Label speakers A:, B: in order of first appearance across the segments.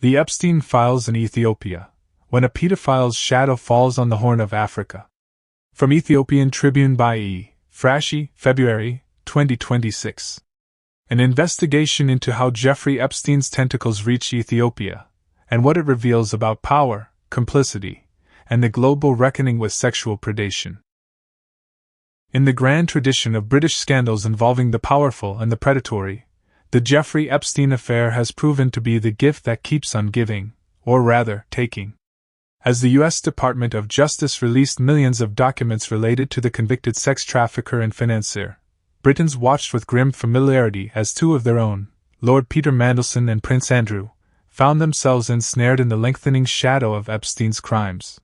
A: The Epstein Files in Ethiopia, when a pedophile's shadow falls on the Horn of Africa. From Ethiopian Tribune by E. Frashie, February 2026. An investigation into how Jeffrey Epstein's tentacles reach Ethiopia, and what it reveals about power, complicity, and the global reckoning with sexual predation. In the grand tradition of British scandals involving the powerful and the predatory, the Jeffrey Epstein affair has proven to be the gift that keeps on giving, or rather, taking. As the U.S. Department of Justice released millions of documents related to the convicted sex trafficker and financier, Britons watched with grim familiarity as two of their own, Lord Peter Mandelson and Prince Andrew, found themselves ensnared in the lengthening shadow of Epstein's crimes.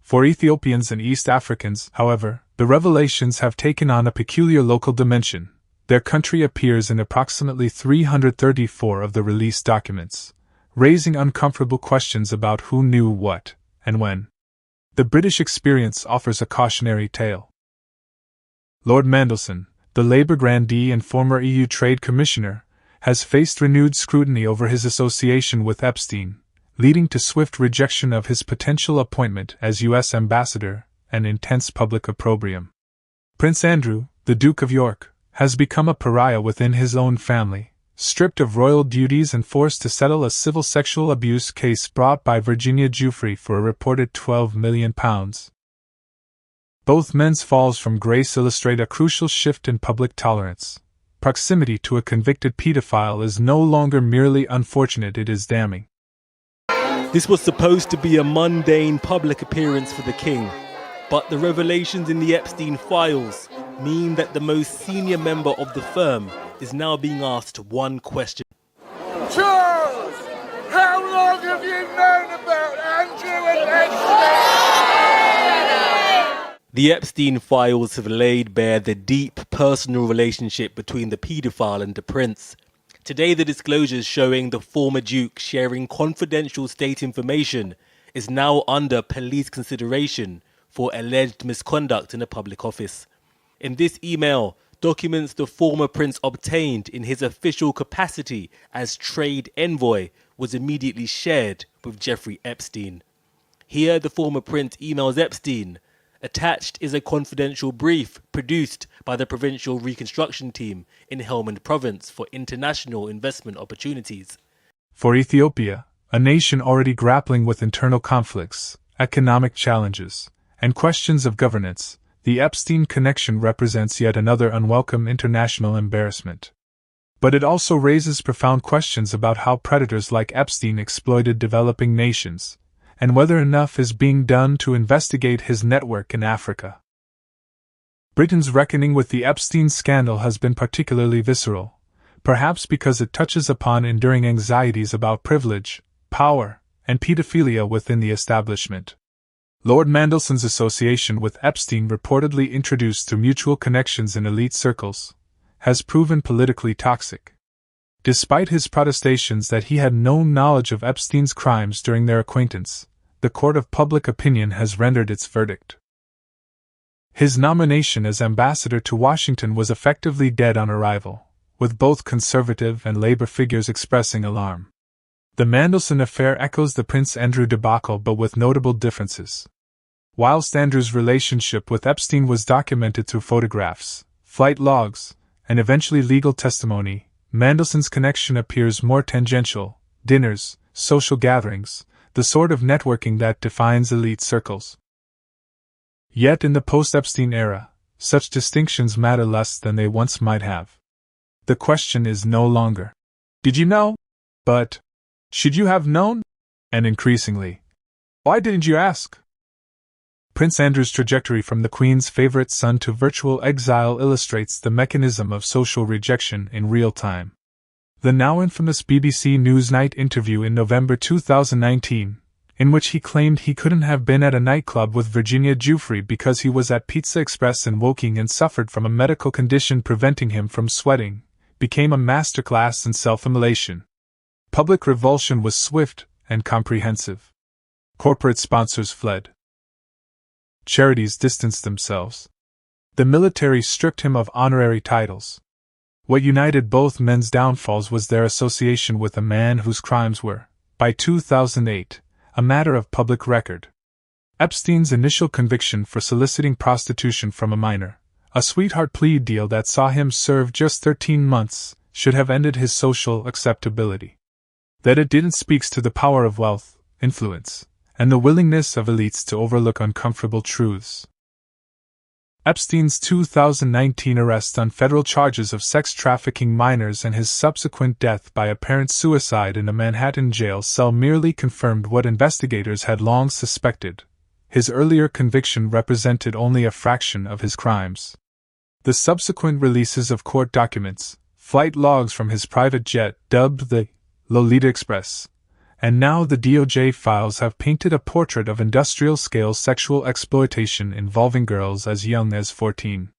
A: For Ethiopians and East Africans, however, the revelations have taken on a peculiar local dimension. Their country appears in approximately 334 of the released documents, raising uncomfortable questions about who knew what, and when. The British experience offers a cautionary tale. Lord Mandelson, the Labour grandee and former EU Trade Commissioner, has faced renewed scrutiny over his association with Epstein, leading to swift rejection of his potential appointment as U.S. ambassador and intense public opprobrium. Prince Andrew, the Duke of York, has become a pariah within his own family, stripped of royal duties and forced to settle a civil sexual abuse case brought by Virginia Giuffre for a reported £12 million. Both men's falls from grace illustrate a crucial shift in public tolerance. Proximity to a convicted pedophile is no longer merely unfortunate, it is damning.
B: This was supposed to be a mundane public appearance for the king, but the revelations in the Epstein files mean that the most senior member of the firm is now being asked one question.
C: Charles, how long have you known about Andrew and Epstein?
B: The Epstein files have laid bare the deep personal relationship between the paedophile and the prince. Today, the disclosures showing the former duke sharing confidential state information is now under police consideration for alleged misconduct in a public office. In this email, documents the former prince obtained in his official capacity as trade envoy was immediately shared with Jeffrey Epstein. Here, the former prince emails Epstein. Attached is a confidential brief produced by the Provincial Reconstruction Team in Helmand Province for international investment opportunities.
A: For Ethiopia, a nation already grappling with internal conflicts, economic challenges, and questions of governance, the Epstein connection represents yet another unwelcome international embarrassment. But it also raises profound questions about how predators like Epstein exploited developing nations, and whether enough is being done to investigate his network in Africa. Britain's reckoning with the Epstein scandal has been particularly visceral, perhaps because it touches upon enduring anxieties about privilege, power, and pedophilia within the establishment. Lord Mandelson's association with Epstein, reportedly introduced through mutual connections in elite circles, has proven politically toxic. Despite his protestations that he had no knowledge of Epstein's crimes during their acquaintance, the court of public opinion has rendered its verdict. His nomination as ambassador to Washington was effectively dead on arrival, with both conservative and labor figures expressing alarm. The Mandelson affair echoes the Prince Andrew debacle, but with notable differences. Whilst Andrew's relationship with Epstein was documented through photographs, flight logs, and eventually legal testimony, Mandelson's connection appears more tangential: dinners, social gatherings, the sort of networking that defines elite circles. Yet in the post-Epstein era, such distinctions matter less than they once might have. The question is no longer, "Did you know?" but, "Should you have known?" And increasingly, "Why didn't you ask?" Prince Andrew's trajectory from the Queen's favorite son to virtual exile illustrates the mechanism of social rejection in real time. The now infamous BBC Newsnight interview in November 2019, in which he claimed he couldn't have been at a nightclub with Virginia Giuffre because he was at Pizza Express in Woking and suffered from a medical condition preventing him from sweating, became a masterclass in self-immolation. Public revulsion was swift and comprehensive. Corporate sponsors fled. Charities distanced themselves. The military stripped him of honorary titles. What united both men's downfalls was their association with a man whose crimes were, by 2008, a matter of public record. Epstein's initial conviction for soliciting prostitution from a minor, a sweetheart plea deal that saw him serve just 13 months, should have ended his social acceptability. That it didn't speaks to the power of wealth, influence, and the willingness of elites to overlook uncomfortable truths. Epstein's 2019 arrest on federal charges of sex trafficking minors and his subsequent death by apparent suicide in a Manhattan jail cell merely confirmed what investigators had long suspected. His earlier conviction represented only a fraction of his crimes. The subsequent releases of court documents, flight logs from his private jet dubbed the Lolita Express, and now the DOJ files have painted a portrait of industrial-scale sexual exploitation involving girls as young as 14.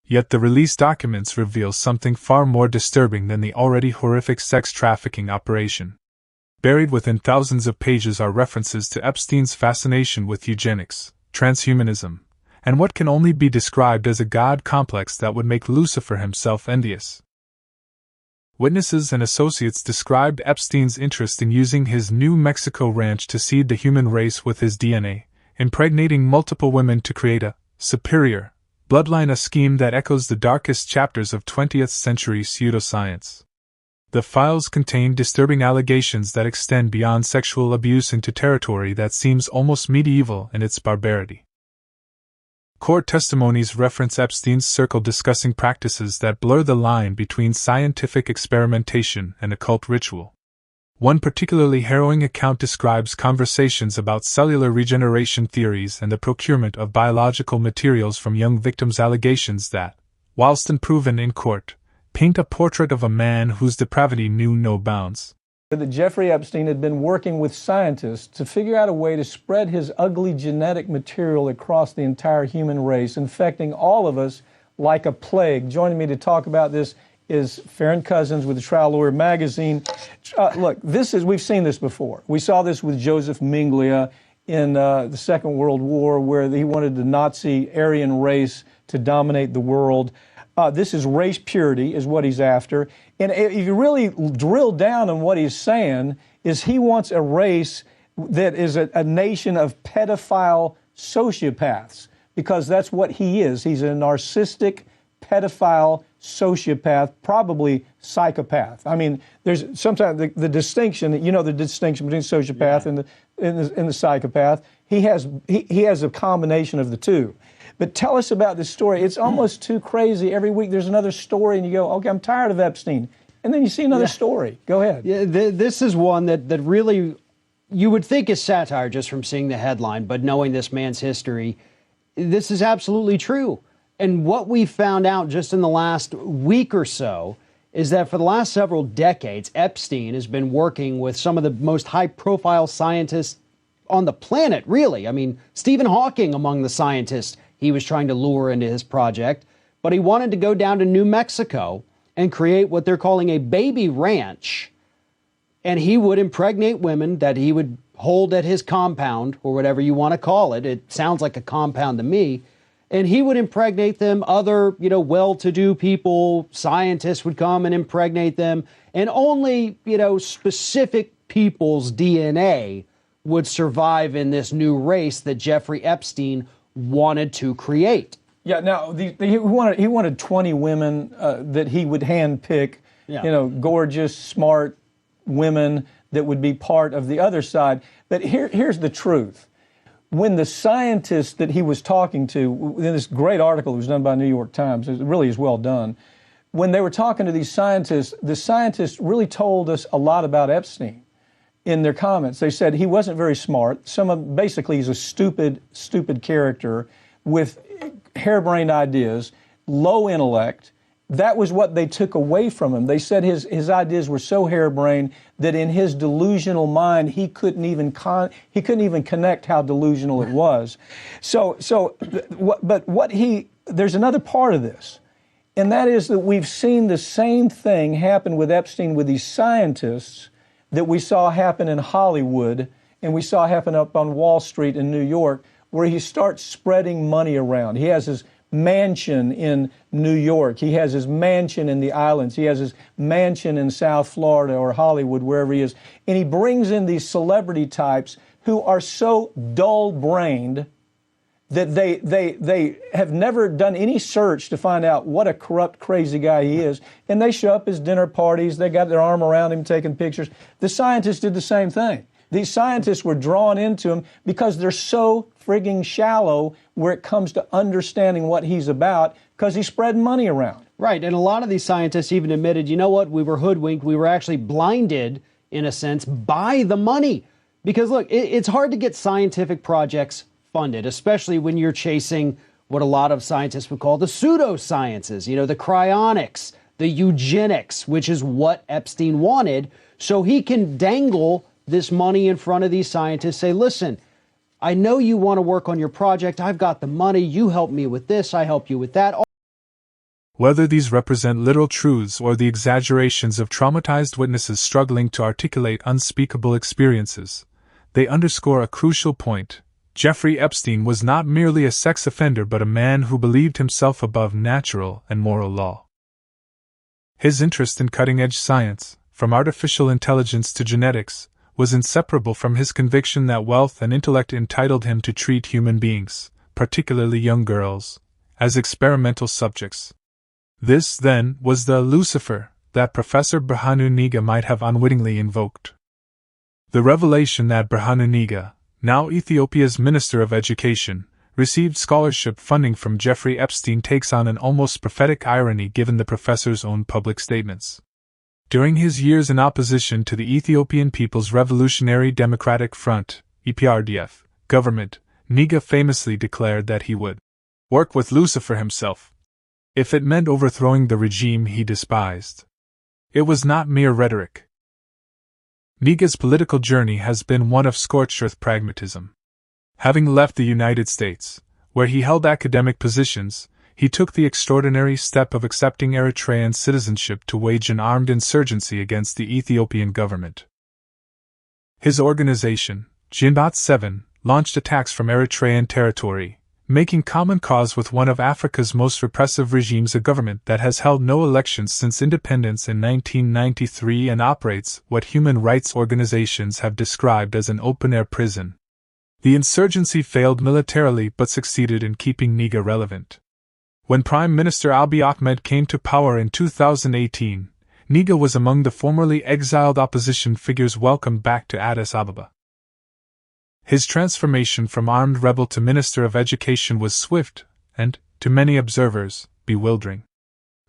A: Yet the released documents reveal something far more disturbing than the already horrific sex trafficking operation. Buried within thousands of pages are references to Epstein's fascination with eugenics, transhumanism, and what can only be described as a god complex that would make Lucifer himself envious. Witnesses and associates described Epstein's interest in using his New Mexico ranch to seed the human race with his DNA, impregnating multiple women to create a superior bloodline, a scheme that echoes the darkest chapters of 20th century pseudoscience. The files contain disturbing allegations that extend beyond sexual abuse into territory that seems almost medieval in its barbarity. Court testimonies reference Epstein's circle discussing practices that blur the line between scientific experimentation and occult ritual. One particularly harrowing account describes conversations about cellular regeneration theories and the procurement of biological materials from young victims, allegations that, whilst unproven in court, paint a portrait of a man whose depravity knew no bounds.
D: That Jeffrey Epstein had been working with scientists to figure out a way to spread his ugly genetic material across the entire human race, infecting all of us like a plague. Joining me to talk about this is Farron Cousins with the Trial Lawyer magazine. Look, we've seen this before. We saw this with Joseph Mengele in the Second World War, where he wanted the Nazi Aryan race to dominate the world. This is race purity is what he's after. And if you really drill down on what he's saying, is he wants a race that is a nation of pedophile sociopaths, because that's what he is. He's a narcissistic pedophile sociopath, probably psychopath. I mean, there's sometimes the distinction, the distinction between sociopath and the psychopath. He has a combination of the two. But tell us about this story. It's almost too crazy. Every week there's another story, and you go, okay, I'm tired of Epstein. And then you see another story. Go ahead.
E: Yeah, this is one that really you would think is satire just from seeing the headline, but knowing this man's history, this is absolutely true. And what we found out just in the last week or so is that for the last several decades, Epstein has been working with some of the most high-profile scientists on the planet, really. I mean, Stephen Hawking among the scientists he was trying to lure into his project, but he wanted to go down to New Mexico and create what they're calling a baby ranch, and he would impregnate women that he would hold at his compound, or whatever you want to call it. It sounds like a compound to me. And he would impregnate them. Other, well-to-do people, scientists would come and impregnate them, and only, specific people's DNA would survive in this new race that Jeffrey Epstein wanted to create.
D: Yeah, now he wanted 20 women that he would handpick, gorgeous, smart women that would be part of the other side. But here's the truth. When the scientists that he was talking to, in this great article that was done by New York Times, it really is well done, when they were talking to these scientists, the scientists really told us a lot about Epstein. In their comments, they said he wasn't very smart. Basically, he's a stupid character with harebrained ideas, low intellect. That was what they took away from him. They said his ideas were so harebrained that in his delusional mind he couldn't even connect how delusional it was. There's another part of this, and that is that we've seen the same thing happen with Epstein with these scientists that we saw happen in Hollywood and we saw happen up on Wall Street in New York, where he starts spreading money around. He has his mansion in New York. He has his mansion in the islands. He has his mansion in South Florida or Hollywood, wherever he is. And he brings in these celebrity types who are so dull-brained that they have never done any search to find out what a corrupt, crazy guy he is. And they show up at his dinner parties. They got their arm around him taking pictures. The scientists did the same thing. These scientists were drawn into him because they're so frigging shallow where it comes to understanding what he's about, because he's spreading money around.
E: Right, and a lot of these scientists even admitted, you know what, we were hoodwinked, we were actually blinded, in a sense, by the money. Because look, it's hard to get scientific projects funded, especially when you're chasing what a lot of scientists would call the pseudosciences, you know, the cryonics, the eugenics, which is what Epstein wanted, so he can dangle this money in front of these scientists, say, listen, I know you want to work on your project. I've got the money. You help me with this. I help you with that.
A: Whether these represent literal truths or the exaggerations of traumatized witnesses struggling to articulate unspeakable experiences, they underscore a crucial point. Jeffrey Epstein was not merely a sex offender but a man who believed himself above natural and moral law. His interest in cutting-edge science, from artificial intelligence to genetics, was inseparable from his conviction that wealth and intellect entitled him to treat human beings, particularly young girls, as experimental subjects. This, then, was the Lucifer that Professor Birhanu Nigha might have unwittingly invoked. The revelation that Birhanu Nigha, now Ethiopia's Minister of Education, received scholarship funding from Jeffrey Epstein takes on an almost prophetic irony given the professor's own public statements. During his years in opposition to the Ethiopian People's Revolutionary Democratic Front (EPRDF) government, Nigha famously declared that he would work with Lucifer himself, if it meant overthrowing the regime he despised. It was not mere rhetoric. Nigha's political journey has been one of scorched-earth pragmatism. Having left the United States, where he held academic positions, he took the extraordinary step of accepting Eritrean citizenship to wage an armed insurgency against the Ethiopian government. His organization, Jinbat 7, launched attacks from Eritrean territory, making common cause with one of Africa's most repressive regimes, a government that has held no elections since independence in 1993 and operates what human rights organizations have described as an open-air prison. The insurgency failed militarily but succeeded in keeping Nigha relevant. When Prime Minister Abiy Ahmed came to power in 2018, Nigha was among the formerly exiled opposition figures welcomed back to Addis Ababa. His transformation from armed rebel to Minister of Education was swift and, to many observers, bewildering.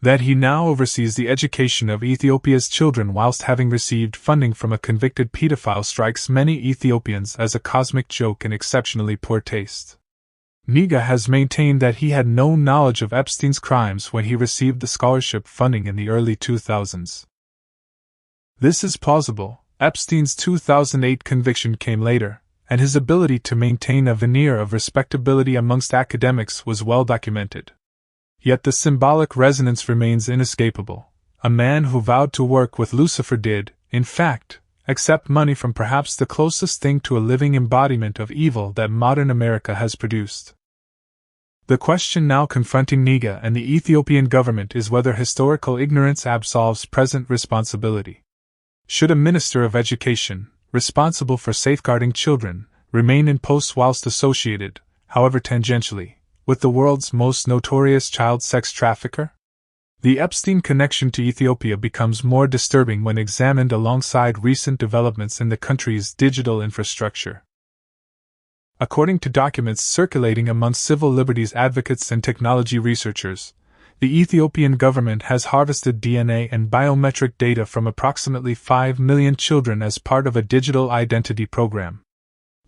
A: That he now oversees the education of Ethiopia's children whilst having received funding from a convicted pedophile strikes many Ethiopians as a cosmic joke and exceptionally poor taste. Nigha has maintained that he had no knowledge of Epstein's crimes when he received the scholarship funding in the early 2000s. This is plausible. Epstein's 2008 conviction came later, and his ability to maintain a veneer of respectability amongst academics was well documented. Yet the symbolic resonance remains inescapable. A man who vowed to work with Lucifer did, in fact, accept money from perhaps the closest thing to a living embodiment of evil that modern America has produced. The question now confronting Nigha and the Ethiopian government is whether historical ignorance absolves present responsibility. Should a Minister of Education, responsible for safeguarding children, remain in post whilst associated, however tangentially, with the world's most notorious child sex trafficker? The Epstein connection to Ethiopia becomes more disturbing when examined alongside recent developments in the country's digital infrastructure. According to documents circulating among civil liberties advocates and technology researchers, the Ethiopian government has harvested DNA and biometric data from approximately 5 million children as part of a digital identity program.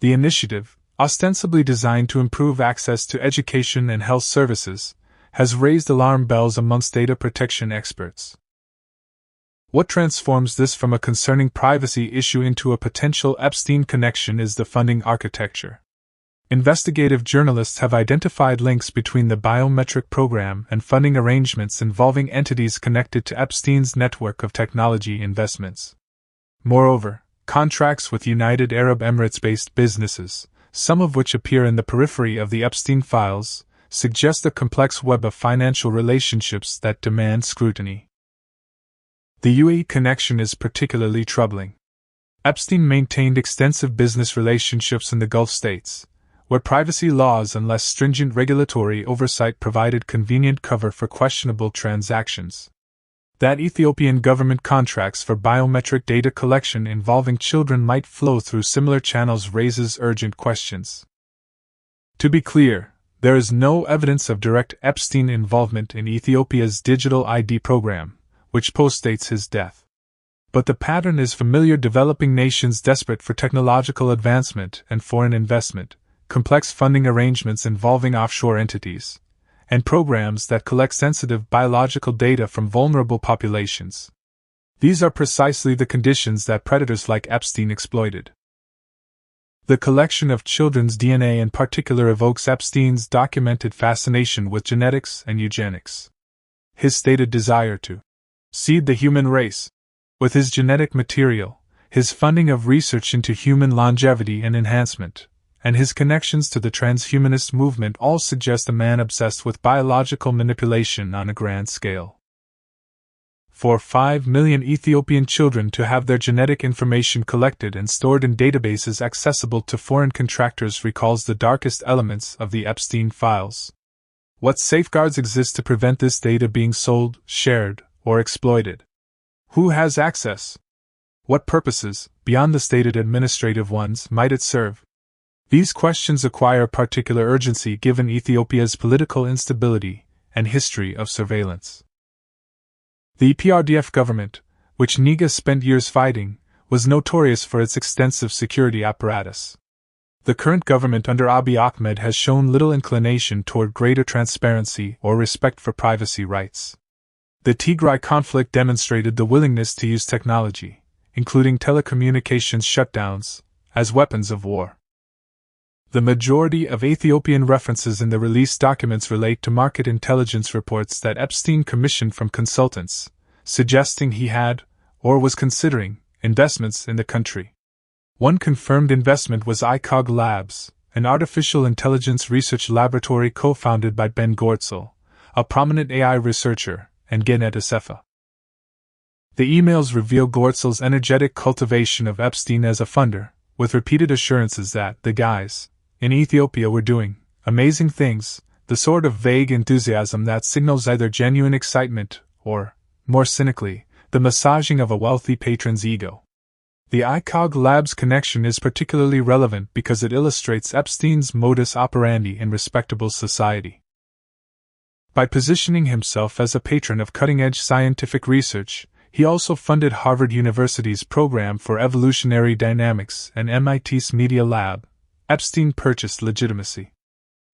A: The initiative, ostensibly designed to improve access to education and health services, has raised alarm bells amongst data protection experts. What transforms this from a concerning privacy issue into a potential Epstein connection is the funding architecture. Investigative journalists have identified links between the biometric program and funding arrangements involving entities connected to Epstein's network of technology investments. Moreover, contracts with United Arab Emirates-based businesses, some of which appear in the periphery of the Epstein files, suggest a complex web of financial relationships that demand scrutiny. The UAE connection is particularly troubling. Epstein maintained extensive business relationships in the Gulf states, where privacy laws and less stringent regulatory oversight provided convenient cover for questionable transactions. That Ethiopian government contracts for biometric data collection involving children might flow through similar channels raises urgent questions. To be clear, there is no evidence of direct Epstein involvement in Ethiopia's digital ID program, which postdates his death. But the pattern is familiar: developing nations desperate for technological advancement and foreign investment, complex funding arrangements involving offshore entities, and programs that collect sensitive biological data from vulnerable populations. These are precisely the conditions that predators like Epstein exploited. The collection of children's DNA in particular evokes Epstein's documented fascination with genetics and eugenics. His stated desire to seed the human race with his genetic material, his funding of research into human longevity and enhancement, and his connections to the transhumanist movement all suggest a man obsessed with biological manipulation on a grand scale. For 5 million Ethiopian children to have their genetic information collected and stored in databases accessible to foreign contractors recalls the darkest elements of the Epstein files. What safeguards exist to prevent this data being sold, shared, or exploited? Who has access? What purposes, beyond the stated administrative ones, might it serve? These questions acquire particular urgency given Ethiopia's political instability and history of surveillance. The EPRDF government, which Niga spent years fighting, was notorious for its extensive security apparatus. The current government under Abiy Ahmed has shown little inclination toward greater transparency or respect for privacy rights. The Tigray conflict demonstrated the willingness to use technology, including telecommunications shutdowns, as weapons of war. The majority of Ethiopian references in the released documents relate to market intelligence reports that Epstein commissioned from consultants, suggesting he had, or was considering, investments in the country. One confirmed investment was ICOG Labs, an artificial intelligence research laboratory co-founded by Ben Gortzel, a prominent AI researcher, and Genet Asefa. The emails reveal Gortzel's energetic cultivation of Epstein as a funder, with repeated assurances that the guys in Ethiopia were doing amazing things, the sort of vague enthusiasm that signals either genuine excitement or, more cynically, the massaging of a wealthy patron's ego. The ICOG Labs connection is particularly relevant because it illustrates Epstein's modus operandi in respectable society. By positioning himself as a patron of cutting-edge scientific research, he also funded Harvard University's program for evolutionary dynamics and MIT's Media Lab. Epstein purchased legitimacy.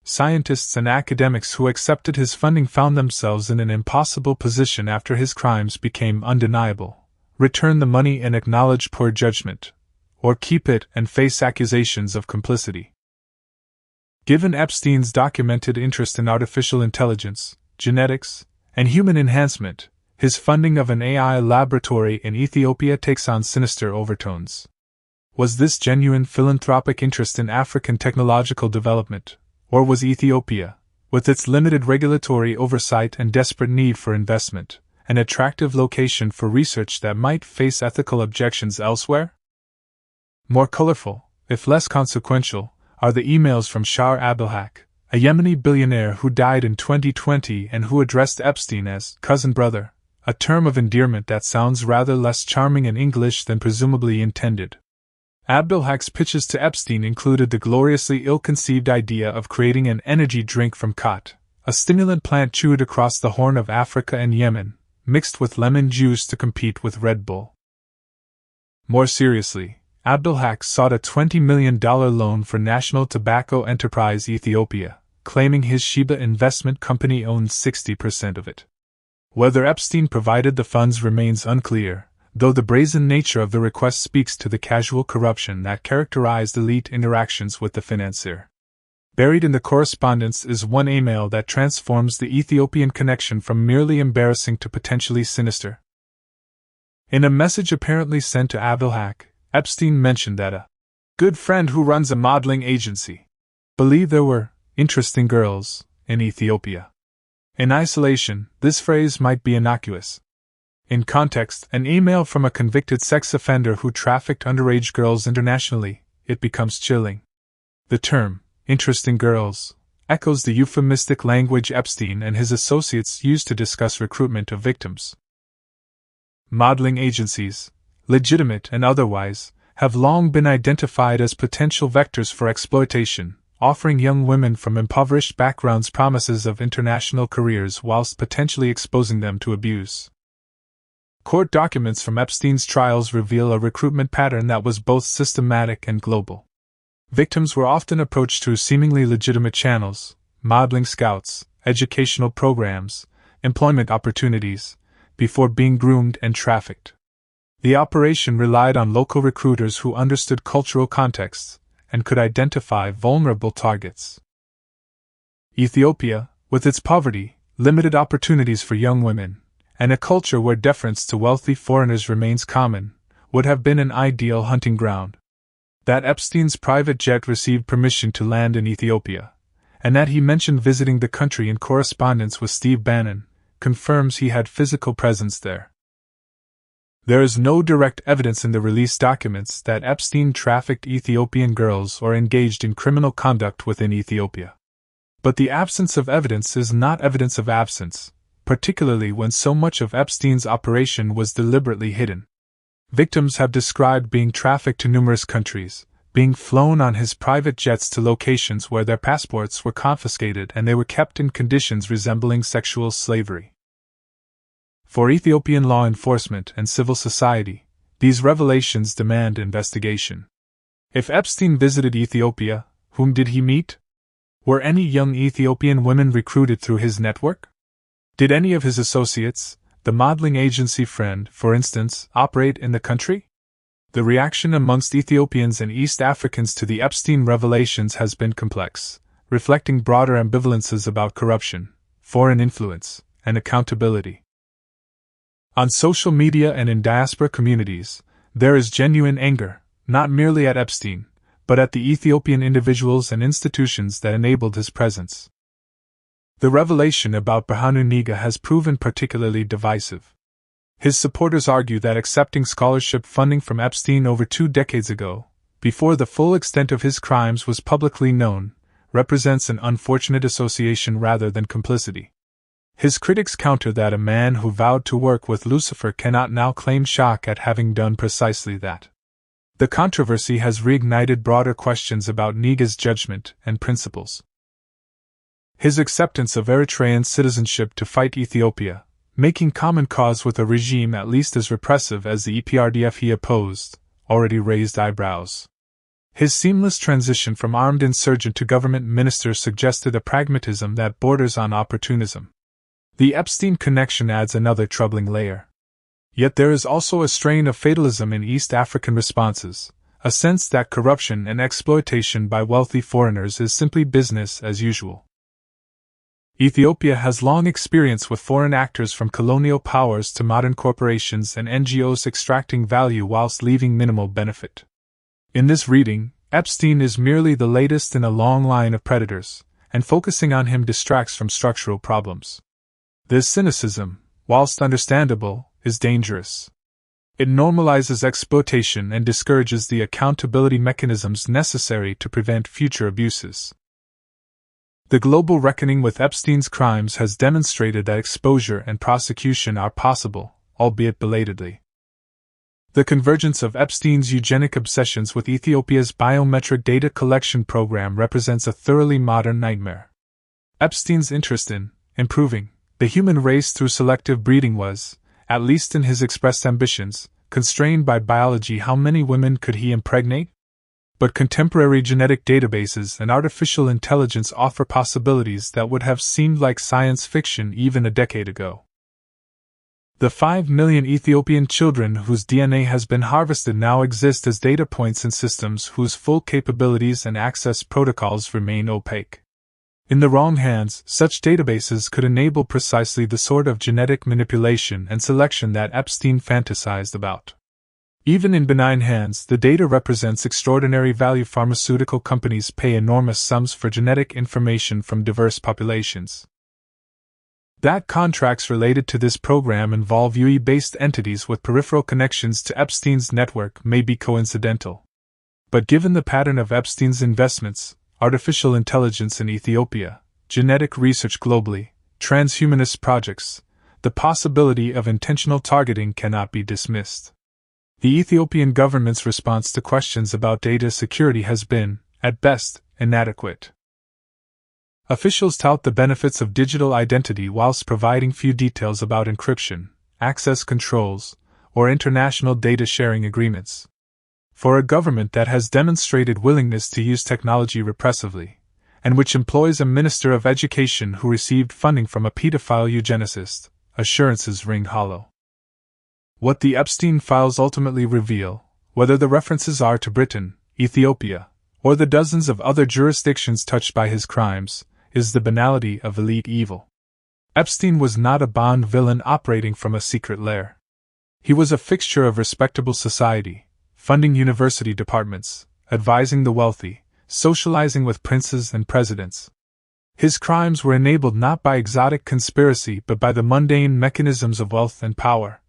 A: Scientists and academics who accepted his funding found themselves in an impossible position after his crimes became undeniable: return the money and acknowledge poor judgment, or keep it and face accusations of complicity. Given Epstein's documented interest in artificial intelligence, genetics, and human enhancement, his funding of an AI laboratory in Ethiopia takes on sinister overtones. Was this genuine philanthropic interest in African technological development, or was Ethiopia, with its limited regulatory oversight and desperate need for investment, an attractive location for research that might face ethical objections elsewhere? More colorful, if less consequential, are the emails from Shah Abdelhak, a Yemeni billionaire who died in 2020 and who addressed Epstein as cousin brother, a term of endearment that sounds rather less charming in English than presumably intended. Abdelhak's pitches to Epstein included the gloriously ill-conceived idea of creating an energy drink from khat, a stimulant plant chewed across the Horn of Africa and Yemen, mixed with lemon juice to compete with Red Bull. More seriously, Abdelhak sought a $20 million loan for National Tobacco Enterprise Ethiopia, claiming his Sheba investment company owned 60% of it. Whether Epstein provided the funds remains unclear, though the brazen nature of the request speaks to the casual corruption that characterized elite interactions with the financier. Buried in the correspondence is one email that transforms the Ethiopian connection from merely embarrassing to potentially sinister. In a message apparently sent to Abdelhak, Epstein mentioned that a good friend who runs a modeling agency believed there were interesting girls in Ethiopia. In isolation, this phrase might be innocuous. In context, an email from a convicted sex offender who trafficked underage girls internationally, it becomes chilling. The term, interesting girls, echoes the euphemistic language Epstein and his associates used to discuss recruitment of victims. Modeling agencies, legitimate and otherwise, have long been identified as potential vectors for exploitation, offering young women from impoverished backgrounds promises of international careers whilst potentially exposing them to abuse. Court documents from Epstein's trials reveal a recruitment pattern that was both systematic and global. Victims were often approached through seemingly legitimate channels, modeling scouts, educational programs, employment opportunities, before being groomed and trafficked. The operation relied on local recruiters who understood cultural contexts and could identify vulnerable targets. Ethiopia, with its poverty, limited opportunities for young women, and a culture where deference to wealthy foreigners remains common, would have been an ideal hunting ground. That Epstein's private jet received permission to land in Ethiopia, and that he mentioned visiting the country in correspondence with Steve Bannon, confirms he had physical presence there. There is no direct evidence in the released documents that Epstein trafficked Ethiopian girls or engaged in criminal conduct within Ethiopia. But the absence of evidence is not evidence of absence, particularly when so much of Epstein's operation was deliberately hidden. Victims have described being trafficked to numerous countries, being flown on his private jets to locations where their passports were confiscated and they were kept in conditions resembling sexual slavery. For Ethiopian law enforcement and civil society, these revelations demand investigation. If Epstein visited Ethiopia, whom did he meet? Were any young Ethiopian women recruited through his network? Did any of his associates, the modeling agency Friend, for instance, operate in the country? The reaction amongst Ethiopians and East Africans to the Epstein revelations has been complex, reflecting broader ambivalences about corruption, foreign influence, and accountability. On social media and in diaspora communities, there is genuine anger, not merely at Epstein, but at the Ethiopian individuals and institutions that enabled his presence. The revelation about Birhanu Nega has proven particularly divisive. His supporters argue that accepting scholarship funding from Epstein over 2 decades ago, before the full extent of his crimes was publicly known, represents an unfortunate association rather than complicity. His critics counter that a man who vowed to work with Lucifer cannot now claim shock at having done precisely that. The controversy has reignited broader questions about Nega's judgment and principles. His acceptance of Eritrean citizenship to fight Ethiopia, making common cause with a regime at least as repressive as the EPRDF he opposed, already raised eyebrows. His seamless transition from armed insurgent to government minister suggested a pragmatism that borders on opportunism. The Epstein connection adds another troubling layer. Yet there is also a strain of fatalism in East African responses, a sense that corruption and exploitation by wealthy foreigners is simply business as usual. Ethiopia has long experience with foreign actors from colonial powers to modern corporations and NGOs extracting value whilst leaving minimal benefit. In this reading, Epstein is merely the latest in a long line of predators, and focusing on him distracts from structural problems. This cynicism, whilst understandable, is dangerous. It normalizes exploitation and discourages the accountability mechanisms necessary to prevent future abuses. The global reckoning with Epstein's crimes has demonstrated that exposure and prosecution are possible, albeit belatedly. The convergence of Epstein's eugenic obsessions with Ethiopia's biometric data collection program represents a thoroughly modern nightmare. Epstein's interest in improving the human race through selective breeding was, at least in his expressed ambitions, constrained by biology. How many women could he impregnate? But contemporary genetic databases and artificial intelligence offer possibilities that would have seemed like science fiction even a decade ago. The 5 million Ethiopian children whose DNA has been harvested now exist as data points in systems whose full capabilities and access protocols remain opaque. In the wrong hands, such databases could enable precisely the sort of genetic manipulation and selection that Epstein fantasized about. Even in benign hands, the data represents extraordinary value. Pharmaceutical companies pay enormous sums for genetic information from diverse populations. That contracts related to this program involve UE-based entities with peripheral connections to Epstein's network may be coincidental. But given the pattern of Epstein's investments, artificial intelligence in Ethiopia, genetic research globally, transhumanist projects, the possibility of intentional targeting cannot be dismissed. The Ethiopian government's response to questions about data security has been, at best, inadequate. Officials tout the benefits of digital identity whilst providing few details about encryption, access controls, or international data sharing agreements. For a government that has demonstrated willingness to use technology repressively, and which employs a minister of education who received funding from a pedophile eugenicist, assurances ring hollow. What the Epstein files ultimately reveal, whether the references are to Britain, Ethiopia, or the dozens of other jurisdictions touched by his crimes, is the banality of elite evil. Epstein was not a Bond villain operating from a secret lair. He was a fixture of respectable society, funding university departments, advising the wealthy, socializing with princes and presidents. His crimes were enabled not by exotic conspiracy but by the mundane mechanisms of wealth and power.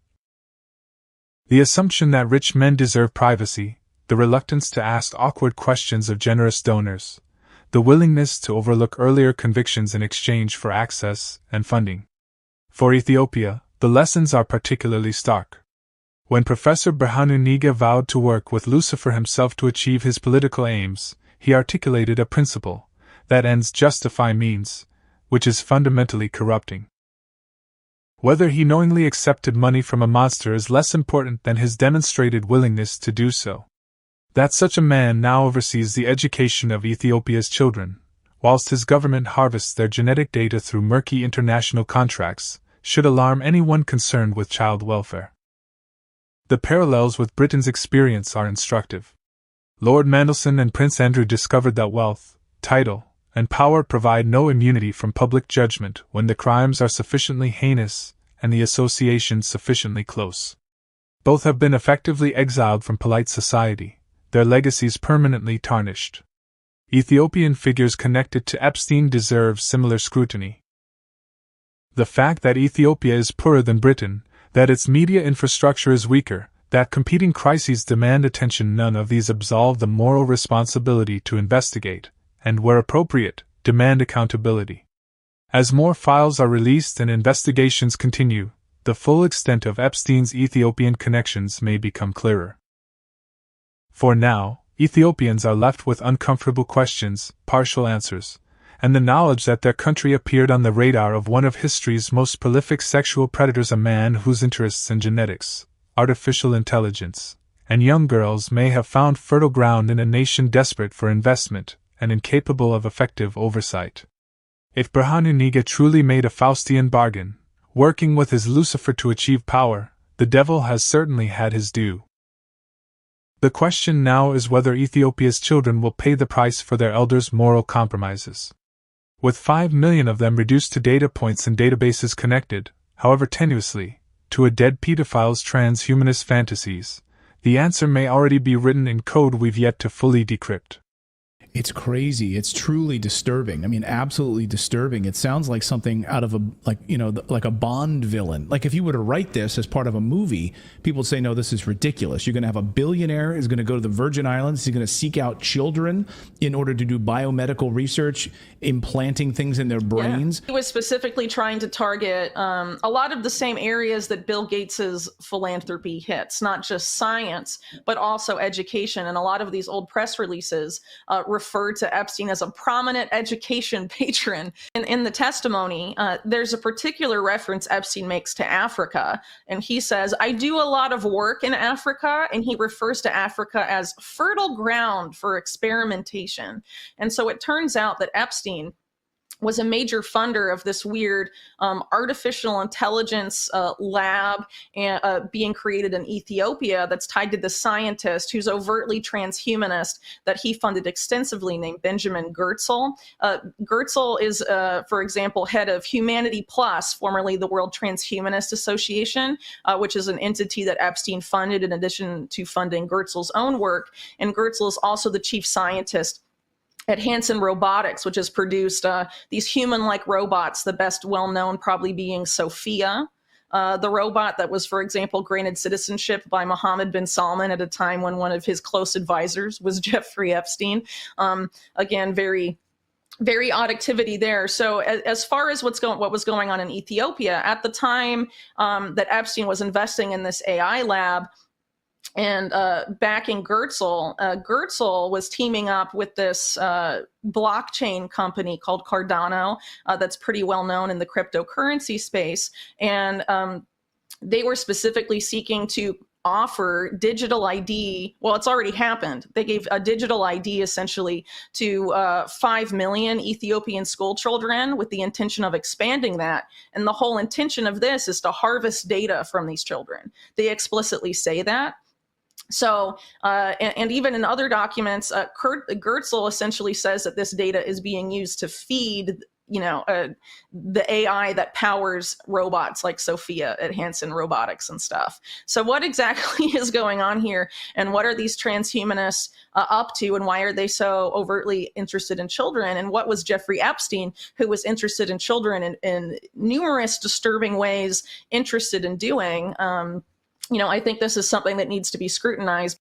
A: The assumption that rich men deserve privacy, the reluctance to ask awkward questions of generous donors, the willingness to overlook earlier convictions in exchange for access and funding. For Ethiopia, the lessons are particularly stark. When Professor Birhanu Nega vowed to work with Lucifer himself to achieve his political aims, he articulated a principle, that ends justify means, which is fundamentally corrupting. Whether he knowingly accepted money from a monster is less important than his demonstrated willingness to do so. That such a man now oversees the education of Ethiopia's children, whilst his government harvests their genetic data through murky international contracts, should alarm anyone concerned with child welfare. The parallels with Britain's experience are instructive. Lord Mandelson and Prince Andrew discovered that wealth, title, and power provide no immunity from public judgment when the crimes are sufficiently heinous and the associations sufficiently close. Both have been effectively exiled from polite society, their legacies permanently tarnished. Ethiopian figures connected to Epstein deserve similar scrutiny. The fact that Ethiopia is poorer than Britain, that its media infrastructure is weaker, that competing crises demand attention, none of these absolve the moral responsibility to investigate, and where appropriate, demand accountability. As more files are released and investigations continue, the full extent of Epstein's Ethiopian connections may become clearer. For now, Ethiopians are left with uncomfortable questions, partial answers, and the knowledge that their country appeared on the radar of one of history's most prolific sexual predators, a man whose interests in genetics, artificial intelligence, and young girls may have found fertile ground in a nation desperate for investment and incapable of effective oversight. If Birhanu Nega truly made a Faustian bargain, working with his Lucifer to achieve power, the devil has certainly had his due. The question now is whether Ethiopia's children will pay the price for their elders' moral compromises. With 5 million of them reduced to data points in databases connected, however tenuously, to a dead pedophile's transhumanist fantasies, the answer may already be written in code we've yet to fully decrypt.
F: It's crazy. It's truly disturbing. I mean, absolutely disturbing. It sounds like something out of like a Bond villain. Like if you were to write this as part of a movie, people would say, no, this is ridiculous. You're going to have a billionaire who's going to go to the Virgin Islands. He's going to seek out children in order to do biomedical research, implanting things in their brains.
G: Yeah. He was specifically trying to target a lot of the same areas that Bill Gates's philanthropy hits, not just science, but also education. And a lot of these old press releases referred to Epstein as a prominent education patron. And in the testimony, there's a particular reference Epstein makes to Africa. And he says, I do a lot of work in Africa. And he refers to Africa as fertile ground for experimentation. And so it turns out that Epstein was a major funder of this weird artificial intelligence lab being created in Ethiopia that's tied to the scientist who's overtly transhumanist that he funded extensively, named Benjamin Goertzel. Goertzel is, for example, head of Humanity Plus, formerly the World Transhumanist Association, which is an entity that Epstein funded in addition to funding Goertzel's own work. And Goertzel is also the chief scientist at Hanson Robotics, which has produced these human-like robots, the best well-known probably being Sophia, the robot that was, for example, granted citizenship by Mohammed bin Salman at a time when one of his close advisors was Jeffrey Epstein. Again, very, very odd activity there. So as far as what was going on in Ethiopia, at the time that Epstein was investing in this AI lab, and backing Goertzel, Goertzel was teaming up with this blockchain company called Cardano that's pretty well known in the cryptocurrency space. And they were specifically seeking to offer digital ID. Well, it's already happened. They gave a digital ID essentially to 5 million Ethiopian school children with the intention of expanding that. And the whole intention of this is to harvest data from these children. They explicitly say that. So, and even in other documents, Goertzel essentially says that this data is being used to feed, the AI that powers robots like Sophia at Hanson Robotics and stuff. So what exactly is going on here? And what are these transhumanists up to? And why are they so overtly interested in children? And what was Jeffrey Epstein, who was interested in children in numerous disturbing ways, interested in doing? I think this is something that needs to be scrutinized.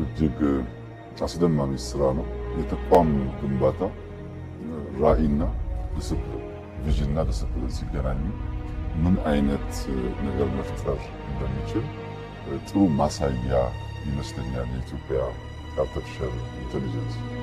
H: እጅግ አስደማሚ ስራ ነው። የተቋም ግንባታ ራዕይና ዲስፕሊን፣ ቪዥንና ዲስፕሊን ሲገናኙ ምን አይነት ነገር መፍጠር እንደሚችል ጥሩ ማሳያ ይመስለኛል የኢትዮጵያ አርቲፊሻል ኢንተሊጀንስ።